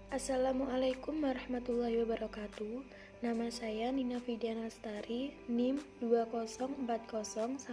Assalamualaikum warahmatullahi wabarakatuh. Nama saya Nina Fidiana Lestari, NIM 20401012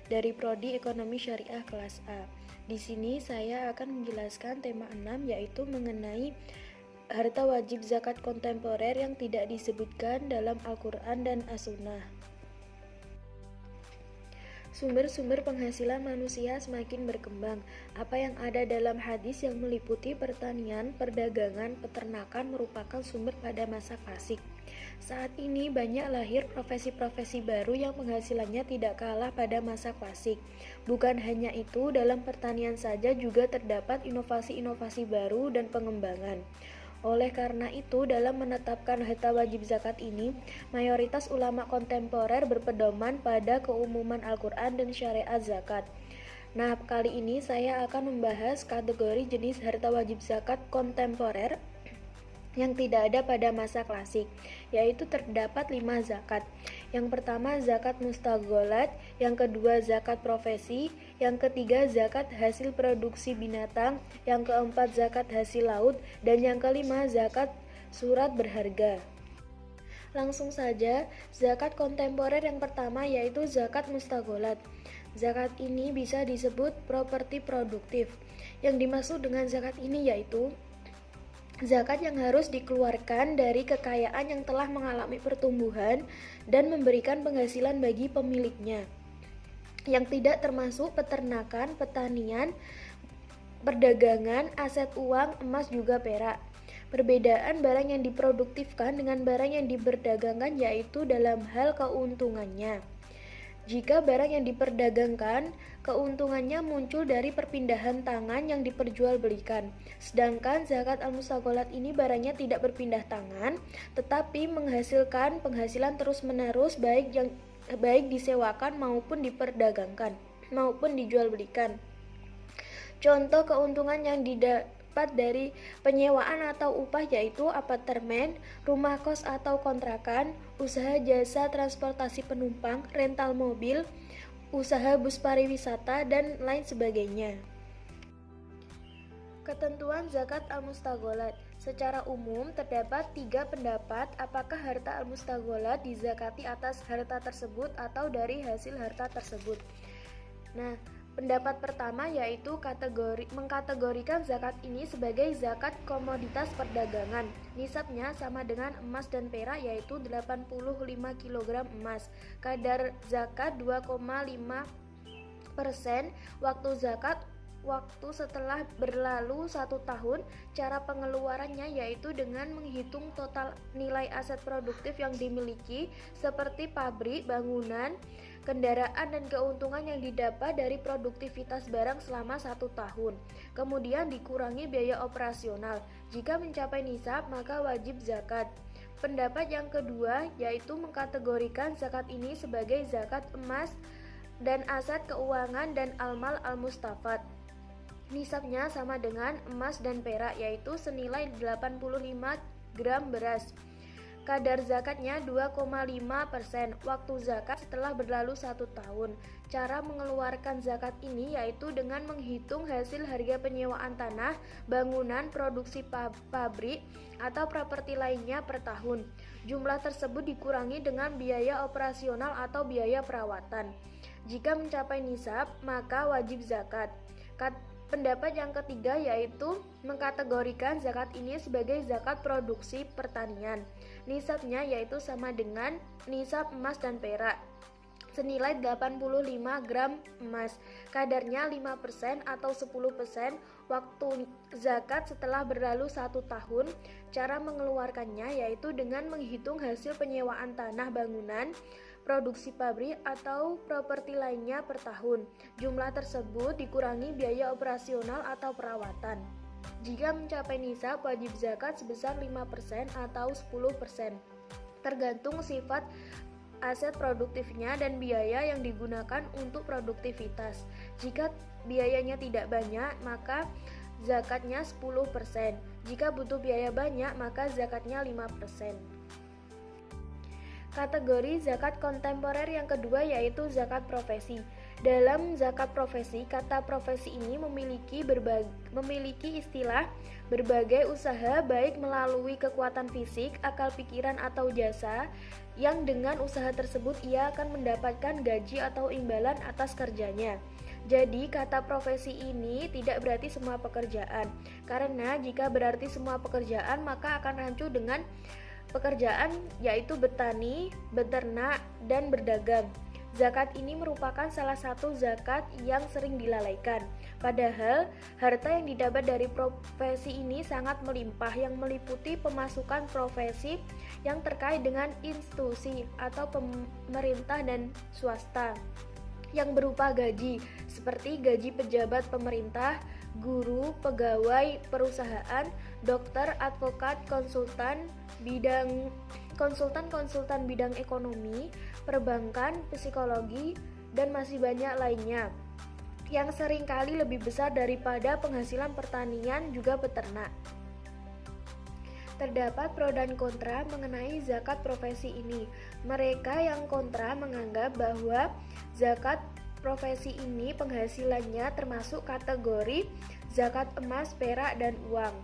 dari Prodi Ekonomi Syariah kelas A. Di sini saya akan menjelaskan tema 6 yaitu mengenai harta wajib zakat kontemporer yang tidak disebutkan dalam Al-Quran dan As-Sunnah. Sumber-sumber penghasilan manusia semakin berkembang. Apa yang ada dalam hadis yang meliputi pertanian, perdagangan, peternakan merupakan sumber pada masa klasik. Saat ini banyak lahir profesi-profesi baru yang penghasilannya tidak kalah pada masa klasik. Bukan hanya itu, dalam pertanian saja juga terdapat inovasi-inovasi baru dan pengembangan. Oleh karena itu, dalam menetapkan harta wajib zakat ini, mayoritas ulama kontemporer berpedoman pada keumuman Al-Quran dan syariat zakat. Nah, kali ini saya akan membahas kategori jenis harta wajib zakat kontemporer yang tidak ada pada masa klasik, yaitu terdapat 5 zakat. Yang pertama zakat mustagholat, yang kedua zakat profesi, yang ketiga zakat hasil produksi binatang, yang keempat zakat hasil laut, dan yang kelima zakat surat berharga. Langsung saja, zakat kontemporer yang pertama yaitu zakat mustagholat. Zakat ini bisa disebut properti produktif. Yang dimaksud dengan zakat ini yaitu zakat yang harus dikeluarkan dari kekayaan yang telah mengalami pertumbuhan dan memberikan penghasilan bagi pemiliknya, yang tidak termasuk peternakan, pertanian, perdagangan, aset uang, emas juga perak. Perbedaan barang yang diproduktifkan dengan barang yang diperdagangkan yaitu dalam hal keuntungannya. Jika barang yang diperdagangkan, keuntungannya muncul dari perpindahan tangan yang diperjualbelikan. Sedangkan zakat al-mustagholat ini barangnya tidak berpindah tangan, tetapi menghasilkan penghasilan terus-menerus baik disewakan maupun diperdagangkan, maupun dijualbelikan. Contoh keuntungan yang didapat dari penyewaan atau upah yaitu apartemen, rumah kos atau kontrakan, usaha jasa transportasi penumpang, rental mobil, usaha bus pariwisata, dan lain sebagainya. Ketentuan zakat al-mustagholat. Secara umum terdapat 3 pendapat apakah harta al-mustagholat dizakati atas harta tersebut atau dari hasil harta tersebut. Nah, pendapat pertama yaitu mengkategorikan zakat ini sebagai zakat komoditas perdagangan. Nisabnya sama dengan emas dan perak yaitu 85 kg emas. Kadar zakat 2,5%. Waktu setelah berlalu 1 tahun. Cara pengeluarannya yaitu dengan menghitung total nilai aset produktif yang dimiliki seperti pabrik, bangunan, kendaraan, dan keuntungan yang didapat dari produktivitas barang selama 1 tahun. Kemudian dikurangi biaya operasional. Jika mencapai nisab, maka wajib zakat. Pendapat yang kedua yaitu mengkategorikan zakat ini sebagai zakat emas dan aset keuangan dan almal al-mustafad. Nisabnya sama dengan emas dan perak yaitu senilai 85 gram beras. Kadar zakatnya 2,5%. Waktu zakat setelah berlalu 1 tahun. Cara mengeluarkan zakat ini yaitu dengan menghitung hasil harga penyewaan tanah, bangunan, produksi pabrik, atau properti lainnya per tahun. Jumlah tersebut dikurangi dengan biaya operasional atau biaya perawatan. Jika mencapai nisab, maka wajib zakat. Pendapat yang ketiga yaitu mengkategorikan zakat ini sebagai zakat produksi pertanian. Nisabnya yaitu sama dengan nisab emas dan perak, senilai 85 gram emas. Kadarnya 5% atau 10%. Waktu zakat setelah berlalu 1 tahun. Cara mengeluarkannya yaitu dengan menghitung hasil penyewaan tanah, bangunan, produksi pabrik, atau properti lainnya per tahun. Jumlah tersebut dikurangi biaya operasional atau perawatan. Jika mencapai nisab, wajib zakat sebesar 5% atau 10%. Tergantung sifat aset produktifnya dan biaya yang digunakan untuk produktivitas. Jika biayanya tidak banyak, maka zakatnya 10%. Jika butuh biaya banyak, maka zakatnya 5%. Kategori zakat kontemporer yang kedua yaitu zakat profesi. Dalam zakat profesi, kata profesi ini memiliki istilah berbagai usaha baik melalui kekuatan fisik, akal pikiran atau jasa yang dengan usaha tersebut ia akan mendapatkan gaji atau imbalan atas kerjanya. Jadi kata profesi ini tidak berarti semua pekerjaan, karena jika berarti semua pekerjaan maka akan rancu dengan pekerjaan yaitu bertani, beternak, dan berdagang. Zakat ini merupakan salah satu zakat yang sering dilalaikan. Padahal, harta yang didapat dari profesi ini sangat melimpah yang meliputi pemasukan profesi yang terkait dengan institusi atau pemerintah dan swasta yang berupa gaji, seperti gaji pejabat pemerintah, guru, pegawai perusahaan, dokter, advokat, konsultan bidang ekonomi, perbankan, psikologi, dan masih banyak lainnya yang seringkali lebih besar daripada penghasilan pertanian juga peternak. Terdapat pro dan kontra mengenai zakat profesi ini. Mereka yang kontra menganggap bahwa zakat profesi ini penghasilannya termasuk kategori zakat emas, perak, dan uang.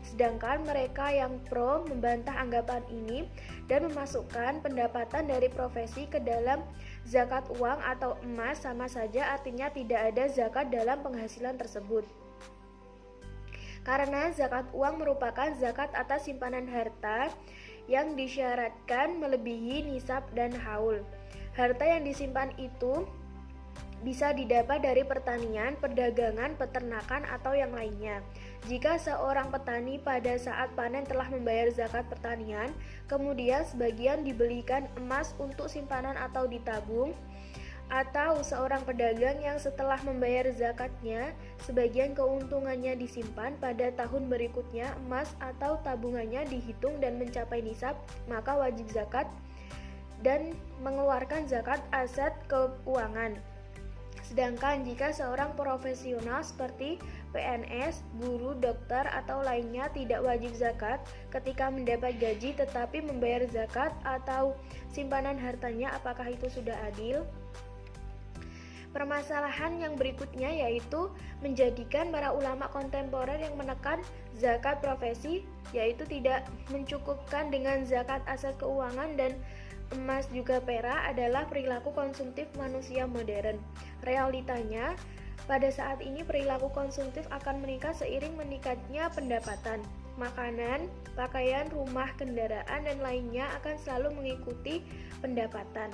Sedangkan mereka yang pro membantah anggapan ini dan memasukkan pendapatan dari profesi ke dalam zakat uang atau emas sama saja, artinya tidak ada zakat dalam penghasilan tersebut. Karena zakat uang merupakan zakat atas simpanan harta yang disyaratkan melebihi nisab dan haul. Harta yang disimpan itu bisa didapat dari pertanian, perdagangan, peternakan, atau yang lainnya. Jika seorang petani pada saat panen telah membayar zakat pertanian, kemudian sebagian dibelikan emas untuk simpanan atau ditabung, atau seorang pedagang yang setelah membayar zakatnya, sebagian keuntungannya disimpan pada tahun berikutnya, emas atau tabungannya dihitung dan mencapai nisab, maka wajib zakat dan mengeluarkan zakat aset keuangan. Sedangkan jika seorang profesional seperti PNS, guru, dokter, atau lainnya tidak wajib zakat ketika mendapat gaji tetapi membayar zakat atau simpanan hartanya, apakah itu sudah adil? Permasalahan yang berikutnya yaitu menjadikan para ulama kontemporer yang menekan zakat profesi, yaitu tidak mencukupkan dengan zakat aset keuangan dan emas juga perak adalah perilaku konsumtif manusia modern. Realitanya, pada saat ini perilaku konsumtif akan meningkat seiring meningkatnya pendapatan. Makanan, pakaian, rumah, kendaraan, dan lainnya akan selalu mengikuti pendapatan.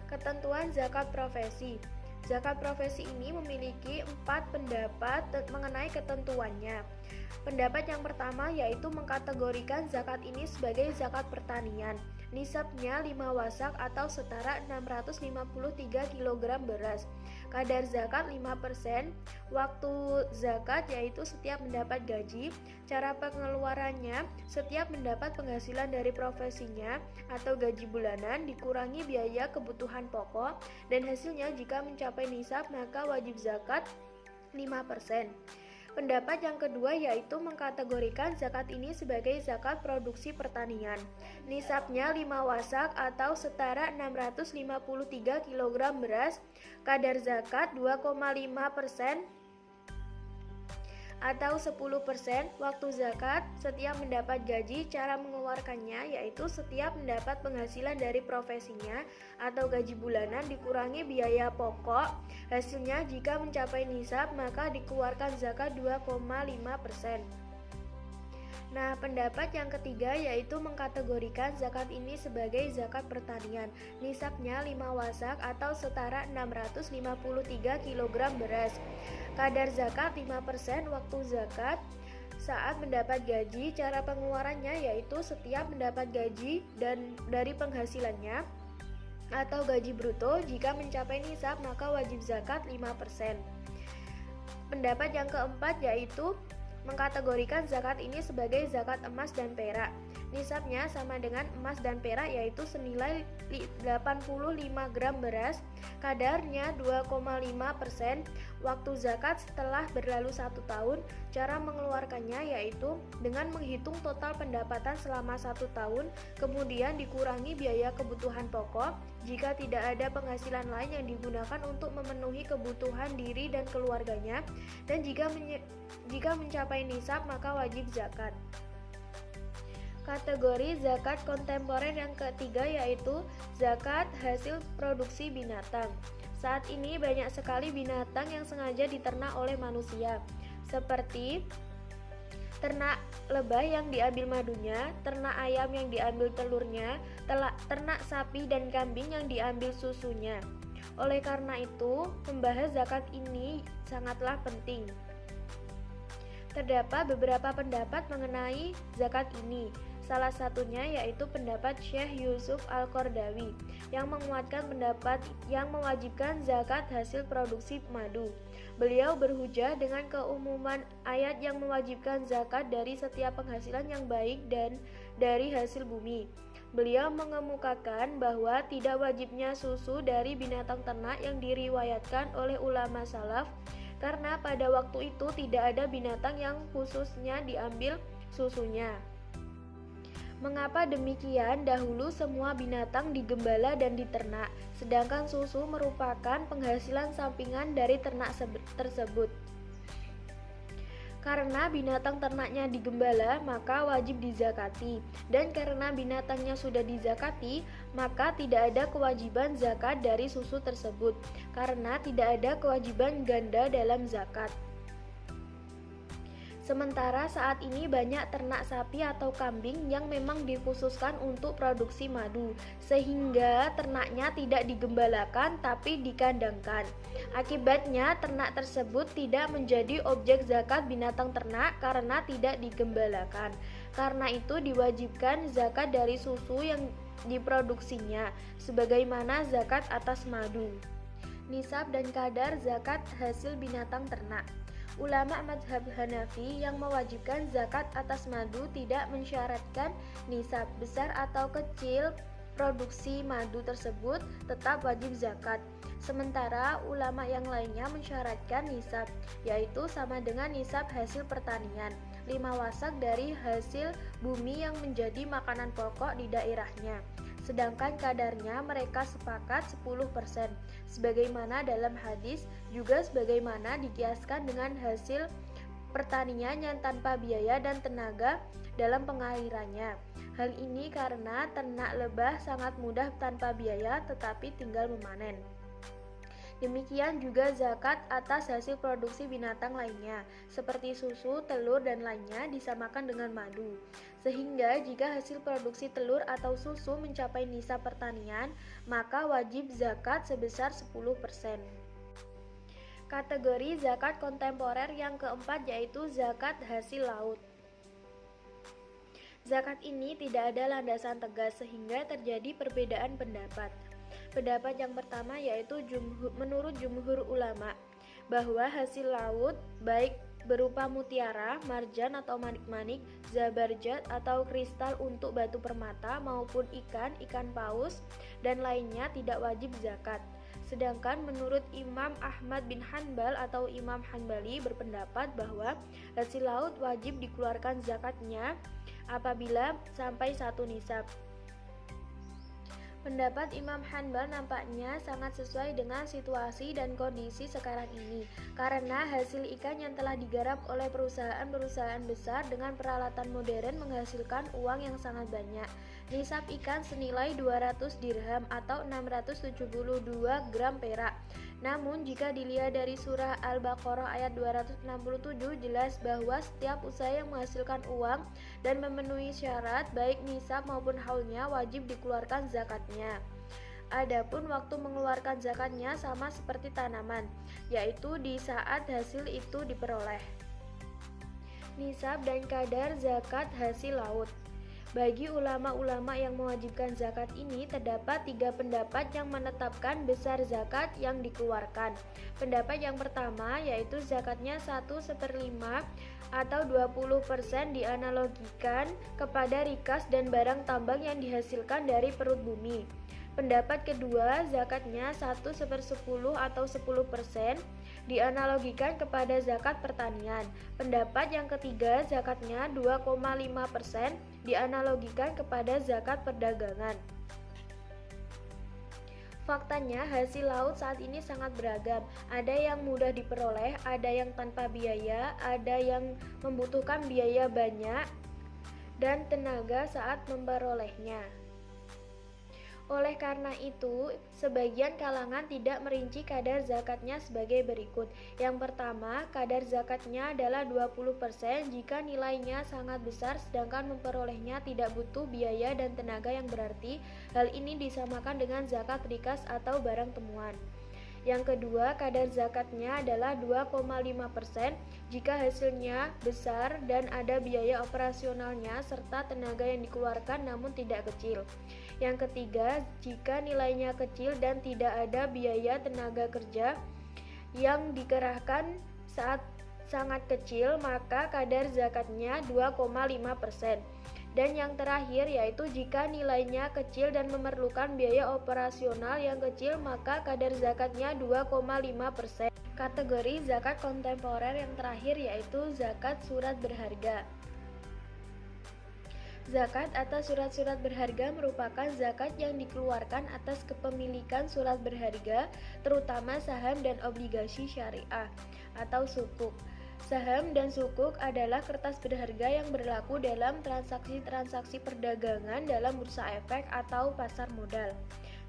Ketentuan zakat profesi. Zakat profesi ini memiliki 4 pendapat mengenai ketentuannya. Pendapat yang pertama yaitu mengkategorikan zakat ini sebagai zakat pertanian. Nisabnya 5 wasak atau setara 653 kg beras. Kadar zakat 5%. Waktu zakat yaitu setiap mendapat gaji. Cara pengeluarannya setiap mendapat penghasilan dari profesinya atau gaji bulanan dikurangi biaya kebutuhan pokok, dan hasilnya jika mencapai nisab maka wajib zakat 5%. Pendapat yang kedua yaitu mengkategorikan zakat ini sebagai zakat produksi pertanian. Nisabnya 5 wasak atau setara 653 kg beras. Kadar zakat 2,5% atau 10%. Waktu zakat setiap mendapat gaji. Cara mengeluarkannya yaitu setiap mendapat penghasilan dari profesinya atau gaji bulanan dikurangi biaya pokok. Hasilnya jika mencapai nisab maka dikeluarkan zakat 2,5%. Nah, pendapat yang ketiga yaitu mengkategorikan zakat ini sebagai zakat pertanian. Nisabnya 5 wasak atau setara 653 kg beras. Kadar zakat 5%. Waktu zakat saat mendapat gaji. Cara pengeluarannya yaitu setiap mendapat gaji dan dari penghasilannya atau gaji bruto, jika mencapai nisab maka wajib zakat 5%. Pendapat yang keempat yaitu mengkategorikan zakat ini sebagai zakat emas dan perak. Nisabnya sama dengan emas dan perak, yaitu senilai 85 gram beras, kadarnya 2,5%. Waktu zakat setelah berlalu 1 tahun. Cara mengeluarkannya yaitu dengan menghitung total pendapatan selama 1 tahun, kemudian dikurangi biaya kebutuhan pokok jika tidak ada penghasilan lain yang digunakan untuk memenuhi kebutuhan diri dan keluarganya, dan jika mencapai nisab maka wajib zakat. Kategori zakat kontemporer yang ketiga yaitu zakat hasil produksi binatang. Saat ini banyak sekali binatang yang sengaja diternak oleh manusia, seperti ternak lebah yang diambil madunya, ternak ayam yang diambil telurnya, ternak sapi dan kambing yang diambil susunya. Oleh karena itu, membahas zakat ini sangatlah penting. Terdapat beberapa pendapat mengenai zakat ini. Salah satunya yaitu pendapat Syekh Yusuf Al-Qardawi yang menguatkan pendapat yang mewajibkan zakat hasil produksi madu. Beliau berhujah dengan keumuman ayat yang mewajibkan zakat dari setiap penghasilan yang baik dan dari hasil bumi. Beliau mengemukakan bahwa tidak wajibnya susu dari binatang ternak yang diriwayatkan oleh ulama salaf, karena pada waktu itu tidak ada binatang yang khususnya diambil susunya. Mengapa demikian? Dahulu semua binatang digembala dan diternak, sedangkan susu merupakan penghasilan sampingan dari ternak tersebut. Karena binatang ternaknya digembala, maka wajib dizakati, dan karena binatangnya sudah dizakati, maka tidak ada kewajiban zakat dari susu tersebut, karena tidak ada kewajiban ganda dalam zakat. Sementara saat ini banyak ternak sapi atau kambing yang memang dikhususkan untuk produksi madu, sehingga ternaknya tidak digembalakan tapi dikandangkan. Akibatnya ternak tersebut tidak menjadi objek zakat binatang ternak karena tidak digembalakan. Karena itu diwajibkan zakat dari susu yang diproduksinya, sebagaimana zakat atas madu. Nisab dan kadar zakat hasil binatang ternak. Ulama mazhab Hanafi yang mewajibkan zakat atas madu tidak mensyaratkan nisab, besar atau kecil produksi madu tersebut tetap wajib zakat. Sementara ulama yang lainnya mensyaratkan nisab, yaitu sama dengan nisab hasil pertanian, 5 wasak dari hasil bumi yang menjadi makanan pokok di daerahnya. Sedangkan kadarnya mereka sepakat 10%, sebagaimana dalam hadis, juga sebagaimana dikiaskan dengan hasil pertanian yang tanpa biaya dan tenaga dalam pengairannya. Hal ini karena ternak lebah sangat mudah tanpa biaya tetapi tinggal memanen. Demikian juga zakat atas hasil produksi binatang lainnya, seperti susu, telur, dan lainnya disamakan dengan madu. Sehingga jika hasil produksi telur atau susu mencapai nisab pertanian, maka wajib zakat sebesar 10%. Kategori zakat kontemporer yang keempat yaitu zakat hasil laut. Zakat ini tidak ada landasan tegas sehingga terjadi perbedaan pendapat. Pendapat yang pertama yaitu menurut jumhur ulama bahwa hasil laut baik berupa mutiara, marjan atau manik-manik, zabarjat atau kristal untuk batu permata maupun ikan paus dan lainnya tidak wajib zakat. Sedangkan menurut Imam Ahmad bin Hanbal atau Imam Hanbali berpendapat bahwa hasil laut wajib dikeluarkan zakatnya apabila sampai 1 nisab. Pendapat Imam Hanbal nampaknya sangat sesuai dengan situasi dan kondisi sekarang ini, karena hasil ikan yang telah digarap oleh perusahaan-perusahaan besar dengan peralatan modern menghasilkan uang yang sangat banyak. Nisab ikan senilai 200 dirham atau 672 gram perak. Namun jika dilihat dari surah Al-Baqarah ayat 267 jelas bahwa setiap usaha yang menghasilkan uang dan memenuhi syarat baik nisab maupun haulnya wajib dikeluarkan zakatnya. Adapun waktu mengeluarkan zakatnya sama seperti tanaman, yaitu di saat hasil itu diperoleh. Nisab dan kadar zakat hasil laut. Bagi ulama-ulama yang mewajibkan zakat ini, terdapat 3 pendapat yang menetapkan besar zakat yang dikeluarkan. Pendapat yang pertama yaitu zakatnya 1/5 atau 20% dianalogikan kepada rikas dan barang tambang yang dihasilkan dari perut bumi. Pendapat kedua, zakatnya 1/10 atau 10% dianalogikan kepada zakat pertanian. Pendapat yang ketiga, zakatnya 2,5% dianalogikan kepada zakat perdagangan. Faktanya, hasil laut saat ini sangat beragam. Ada yang mudah diperoleh, ada yang tanpa biaya, ada yang membutuhkan biaya banyak dan tenaga saat memperolehnya. Oleh karena itu, sebagian kalangan tidak merinci kadar zakatnya sebagai berikut. Yang pertama, kadar zakatnya adalah 20% jika nilainya sangat besar sedangkan memperolehnya tidak butuh biaya dan tenaga yang berarti. Hal ini disamakan dengan zakat rikas atau barang temuan. Yang kedua, kadar zakatnya adalah 2,5% jika hasilnya besar dan ada biaya operasionalnya serta tenaga yang dikeluarkan namun tidak kecil. Yang ketiga, jika nilainya kecil dan tidak ada biaya tenaga kerja yang dikerahkan saat sangat kecil, maka kadar zakatnya 2,5%. Dan yang terakhir yaitu jika nilainya kecil dan memerlukan biaya operasional yang kecil, maka kadar zakatnya 2,5%. Kategori zakat kontemporer yang terakhir yaitu zakat surat berharga. Zakat atas surat-surat berharga merupakan zakat yang dikeluarkan atas kepemilikan surat berharga, terutama saham dan obligasi syariah atau sukuk. Saham dan sukuk adalah kertas berharga yang berlaku dalam transaksi-transaksi perdagangan dalam bursa efek atau pasar modal.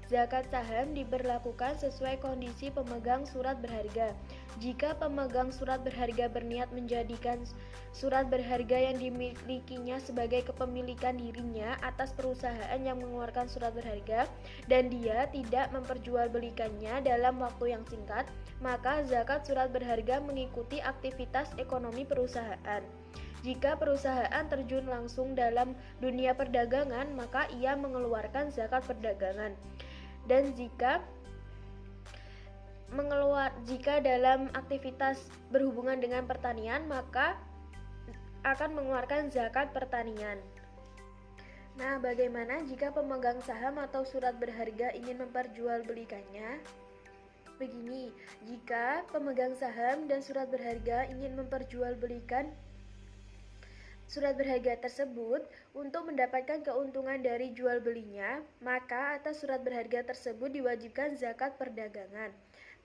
Zakat saham diberlakukan sesuai kondisi pemegang surat berharga. Jika pemegang surat berharga berniat menjadikan surat berharga yang dimilikinya sebagai kepemilikan dirinya atas perusahaan yang mengeluarkan surat berharga dan dia tidak memperjualbelikannya dalam waktu yang singkat, maka zakat surat berharga mengikuti aktivitas ekonomi perusahaan. Jika perusahaan terjun langsung dalam dunia perdagangan, maka ia mengeluarkan zakat perdagangan. Dan jika dalam aktivitas berhubungan dengan pertanian, maka akan mengeluarkan zakat pertanian. Nah, bagaimana jika pemegang saham atau surat berharga ingin memperjualbelikannya? Begini, jika pemegang saham dan surat berharga ingin memperjualbelikan surat berharga tersebut untuk mendapatkan keuntungan dari jual belinya, maka atas surat berharga tersebut diwajibkan zakat perdagangan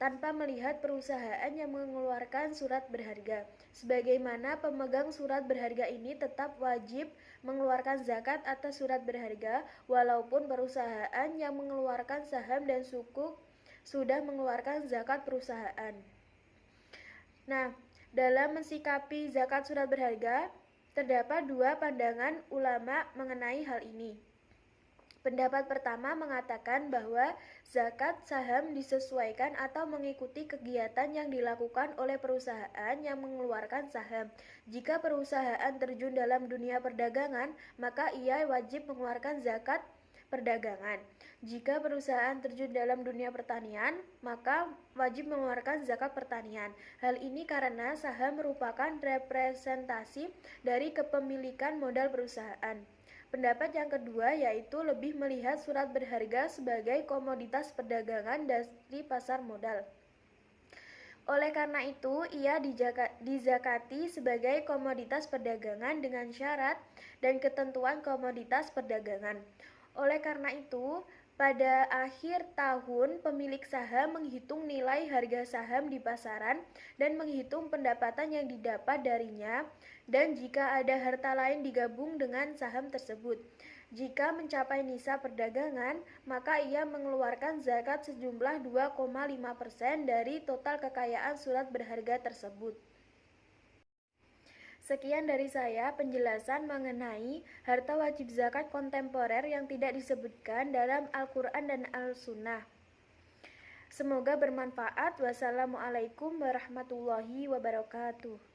tanpa melihat perusahaan yang mengeluarkan surat berharga. Sebagaimana pemegang surat berharga ini tetap wajib mengeluarkan zakat atas surat berharga walaupun perusahaan yang mengeluarkan saham dan sukuk sudah mengeluarkan zakat perusahaan. Nah, dalam mensikapi zakat surat berharga, terdapat 2 pandangan ulama mengenai hal ini. Pendapat pertama mengatakan bahwa zakat saham disesuaikan atau mengikuti kegiatan yang dilakukan oleh perusahaan yang mengeluarkan saham. Jika perusahaan terjun dalam dunia perdagangan, maka ia wajib mengeluarkan zakat perdagangan. Jika perusahaan terjun dalam dunia pertanian, maka wajib mengeluarkan zakat pertanian. Hal ini karena saham merupakan representasi dari kepemilikan modal perusahaan. Pendapat yang kedua yaitu lebih melihat surat berharga sebagai komoditas perdagangan dari pasar modal. Oleh karena itu, ia dizakati sebagai komoditas perdagangan dengan syarat dan ketentuan komoditas perdagangan. Oleh karena itu, pada akhir tahun, pemilik saham menghitung nilai harga saham di pasaran dan menghitung pendapatan yang didapat darinya, dan jika ada harta lain digabung dengan saham tersebut. Jika mencapai nisa perdagangan, maka ia mengeluarkan zakat sejumlah 2,5% dari total kekayaan surat berharga tersebut. Sekian dari saya penjelasan mengenai harta wajib zakat kontemporer yang tidak disebutkan dalam Al-Quran dan Al-Sunnah. Semoga bermanfaat. Wassalamualaikum warahmatullahi wabarakatuh.